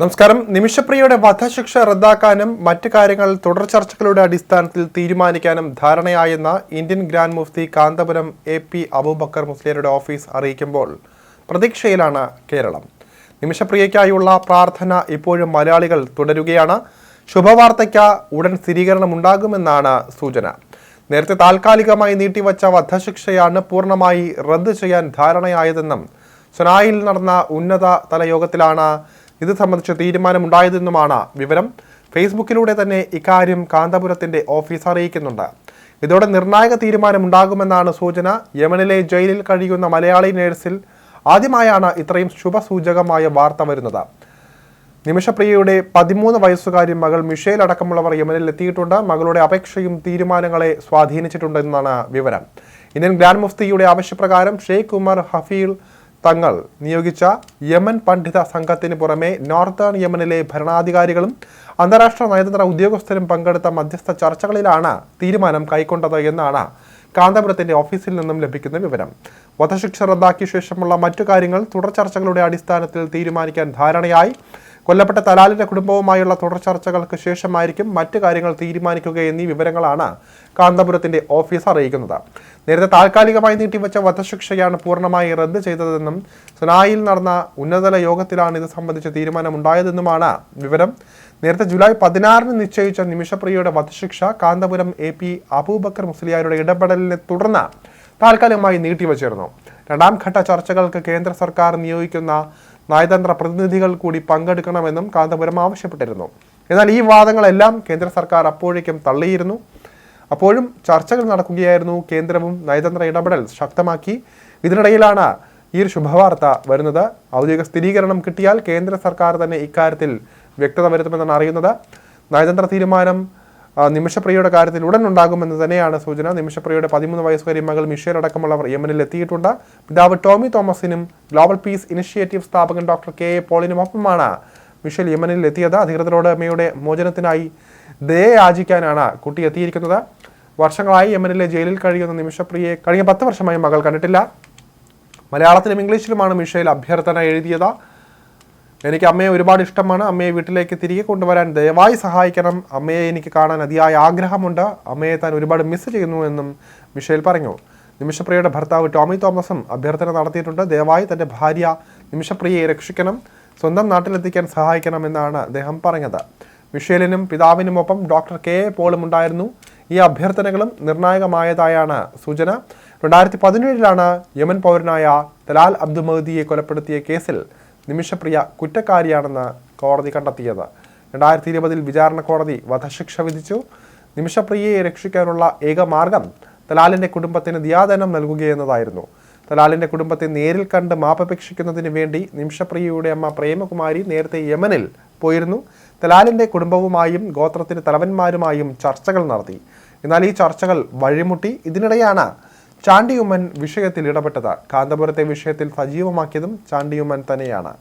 നമസ്കാരം. നിമിഷപ്രിയയുടെ വധശിക്ഷ റദ്ദാക്കാനും മറ്റ് കാര്യങ്ങൾ തുടർ ചർച്ചകളുടെ അടിസ്ഥാനത്തിൽ തീരുമാനിക്കാനും ധാരണയായെന്ന ഇന്ത്യൻ ഗ്രാൻഡ് മുഫ്തി കാന്തപുരം AP അബൂബക്കർ മുസ്ലിയാരുടെ ഓഫീസ് അറിയിക്കുമ്പോൾ പ്രതീക്ഷയിലാണ് കേരളം. നിമിഷപ്രിയയ്ക്കായുള്ള പ്രാർത്ഥന ഇപ്പോഴും മലയാളികൾ തുടരുകയാണ്. ശുഭവാർത്തയ്ക്ക് ഉടൻ സ്ഥിരീകരണമുണ്ടാകുമെന്നാണ് സൂചന. നേരത്തെ താൽക്കാലികമായി നീട്ടിവച്ച വധശിക്ഷയാണ് പൂർണ്ണമായി റദ്ദ് ചെയ്യാൻ ധാരണയായതെന്നും സനായിൽ നടന്ന ഉന്നത തല യോഗത്തിലാണ് ഇത് സംബന്ധിച്ച് തീരുമാനമുണ്ടായതെന്നുമാണ് വിവരം. ഫേസ്ബുക്കിലൂടെ തന്നെ ഇക്കാര്യം കാന്തപുരത്തിന്റെ ഓഫീസ് അറിയിക്കുന്നുണ്ട്. ഇതോടെ നിർണായക തീരുമാനമുണ്ടാകുമെന്നാണ് സൂചന. യമനിലെ ജയിലിൽ കഴിയുന്ന മലയാളി നേഴ്സിൽ ആദ്യമായാണ് ഇത്രയും ശുഭസൂചകമായ വാർത്ത വരുന്നത്. നിമിഷപ്രിയയുടെ 13 വയസ്സുകാരി മകൾ മിഷേൽ അടക്കമുള്ളവർ യമനിൽ എത്തിയിട്ടുണ്ട്. മകളുടെ അപേക്ഷയും തീരുമാനങ്ങളെ സ്വാധീനിച്ചിട്ടുണ്ടെന്നാണ് വിവരം. ഇന്ത്യൻ ഗ്രാൻഡ് മുഫ്തിയുടെ ആവശ്യപ്രകാരം ഷെയ്ഖ് ഉമർ ഹഫീൽ തങ്ങൾ നിയോഗിച്ച യമൻ പണ്ഡിത സംഘത്തിന് പുറമെ നോർത്തേൺ യമനിലെ ഭരണാധികാരികളും അന്താരാഷ്ട്ര നയതന്ത്ര ഉദ്യോഗസ്ഥരും പങ്കെടുത്ത മധ്യസ്ഥ ചർച്ചകളിലാണ് തീരുമാനം കൈക്കൊണ്ടത് എന്നാണ് കാന്തപുരത്തിന്റെ ഓഫീസിൽ നിന്നും ലഭിക്കുന്ന വിവരം. വധശിക്ഷ റദ്ദാക്കിയ ശേഷമുള്ള മറ്റു കാര്യങ്ങൾ തുടർ ചർച്ചകളുടെ അടിസ്ഥാനത്തിൽ തീരുമാനിക്കാൻ ധാരണയായി. കൊല്ലപ്പെട്ട തലാലിന്റെ കുടുംബവുമായുള്ള തുടർ ചർച്ചകൾക്ക് ശേഷമായിരിക്കും മറ്റു കാര്യങ്ങൾ തീരുമാനിക്കുക എന്നീ വിവരങ്ങളാണ് കാന്തപുരത്തിന്റെ ഓഫീസ് അറിയിക്കുന്നത്. നേരത്തെ താൽക്കാലികമായി നീട്ടിവെച്ച വധശിക്ഷയാണ് പൂർണ്ണമായി റദ്ദ് ചെയ്തതെന്നും സനായിൽ നടന്ന ഉന്നതതല യോഗത്തിലാണ് ഇത് സംബന്ധിച്ച തീരുമാനമുണ്ടായതെന്നുമാണ് വിവരം. നേരത്തെ ജൂലൈ 16 നിശ്ചയിച്ച നിമിഷപ്രിയയുടെ വധശിക്ഷ കാന്തപുരം AP അബൂബക്കർ മുസ്ലിയാരുടെ ഇടപെടലിനെ തുടർന്ന് താൽക്കാലികമായി നീട്ടിവച്ചിരുന്നു. രണ്ടാം ഘട്ട ചർച്ചകൾക്ക് കേന്ദ്ര സർക്കാർ നിയോഗിക്കുന്ന നയതന്ത്ര പ്രതിനിധികൾ കൂടി പങ്കെടുക്കണമെന്നും കാന്തപുരം ആവശ്യപ്പെട്ടിരുന്നു. എന്നാൽ ഈ വാദങ്ങളെല്ലാം കേന്ദ്ര സർക്കാർ അപ്പോഴേക്കും തള്ളിയിരുന്നു. അപ്പോഴും ചർച്ചകൾ നടക്കുകയായിരുന്നു. കേന്ദ്രവും നയതന്ത്ര ഇടപെടൽ ശക്തമാക്കി. ഇതിനിടയിലാണ് ഈ ഒരു ശുഭവാർത്ത വരുന്നത്. ഔദ്യോഗിക സ്ഥിരീകരണം കിട്ടിയാൽ കേന്ദ്ര സർക്കാർ തന്നെ ഇക്കാര്യത്തിൽ വ്യക്തത വരുത്തുമെന്നാണ് അറിയുന്നത്. നയതന്ത്ര തീരുമാനം നിമിഷപ്രിയയുടെ കാര്യത്തിൽ ഉടൻ ഉണ്ടാകുമെന്ന് തന്നെയാണ് സൂചന. നിമിഷപ്രിയയുടെ 13 വയസ്സുകാരി മകൾ മിഷേൽ അടക്കമുള്ളവർ യമനിൽ എത്തിയിട്ടുണ്ട്. പിതാവ് ടോമി തോമസിനും ഗ്ലോബൽ പീസ് ഇനിഷ്യേറ്റീവ് സ്ഥാപകൻ ഡോക്ടർ KA പോളിനുമൊപ്പമാണ് മിഷേൽ യമനിൽ എത്തിയത്. അധികൃതരോട് അമ്മയുടെ മോചനത്തിനായി ദയ യാചിക്കാനാണ് കുട്ടി എത്തിയിരിക്കുന്നത്. വർഷങ്ങളായി യമനിലെ ജയിലിൽ കഴിയുന്ന നിമിഷപ്രിയയെ കഴിഞ്ഞ 10 വർഷമായി മകൾ കണ്ടിട്ടില്ല. മലയാളത്തിലും ഇംഗ്ലീഷിലുമാണ് മിഷേൽ അഭ്യർത്ഥന എഴുതിയത്. എനിക്ക് അമ്മയെ ഒരുപാട് ഇഷ്ടമാണ്. അമ്മയെ വീട്ടിലേക്ക് തിരികെ കൊണ്ടുവരാൻ ദയവായി സഹായിക്കണം. അമ്മയെ എനിക്ക് കാണാൻ അതിയായ ആഗ്രഹമുണ്ട്. അമ്മയെ താൻ ഒരുപാട് മിസ് ചെയ്യുന്നു എന്നും മിഷേൽ പറഞ്ഞു. നിമിഷപ്രിയയുടെ ഭർത്താവ് ടോമി തോമസും അഭ്യർത്ഥന നടത്തിയിട്ടുണ്ട്. ദയവായി തൻ്റെ ഭാര്യ നിമിഷപ്രിയയെ രക്ഷിക്കണം, സ്വന്തം നാട്ടിലെത്തിക്കാൻ സഹായിക്കണമെന്നാണ് അദ്ദേഹം പറഞ്ഞത്. മിഷേലിനും പിതാവിനുമൊപ്പം ഡോക്ടർ KA പോളും ഉണ്ടായിരുന്നു. ഈ അഭ്യർത്ഥനകളും നിർണായകമായതായാണ് സൂചന. 2017 യമൻ പൗരനായ തലാൽ അബ്ദു മഹദിയെ കൊലപ്പെടുത്തിയ കേസിൽ നിമിഷപ്രിയ കുറ്റക്കാരിയാണെന്ന് കോടതി കണ്ടെത്തിയത്. 2020 വിചാരണ കോടതി വധശിക്ഷ വിധിച്ചു. നിമിഷപ്രിയയെ രക്ഷിക്കാനുള്ള ഏക മാർഗം തലാലിന്റെ കുടുംബത്തിന് ദിയാദനം നൽകുകയെന്നതായിരുന്നു. തലാലിന്റെ കുടുംബത്തെ നേരിൽ കണ്ട് മാപ്പപേക്ഷിക്കുന്നതിന് വേണ്ടി നിമിഷപ്രിയയുടെ അമ്മ പ്രേമകുമാരി നേരത്തെ യമനിൽ പോയിരുന്നു. തലാലിന്റെ കുടുംബവുമായും ഗോത്രത്തിന്റെ തലവന്മാരുമായും ചർച്ചകൾ നടത്തി. എന്നാൽ ഈ ചർച്ചകൾ വഴിമുട്ടി. ഇതിനിടെയാണ് ചാണ്ടിയുമ്മൻ വിഷയത്തിൽ ഇടപെട്ടത്. കാന്തപുരത്തെ വിഷയത്തിൽ സജീവമാക്കിയതും ചാണ്ടിയുമ്മൻ തന്നെയാണ്.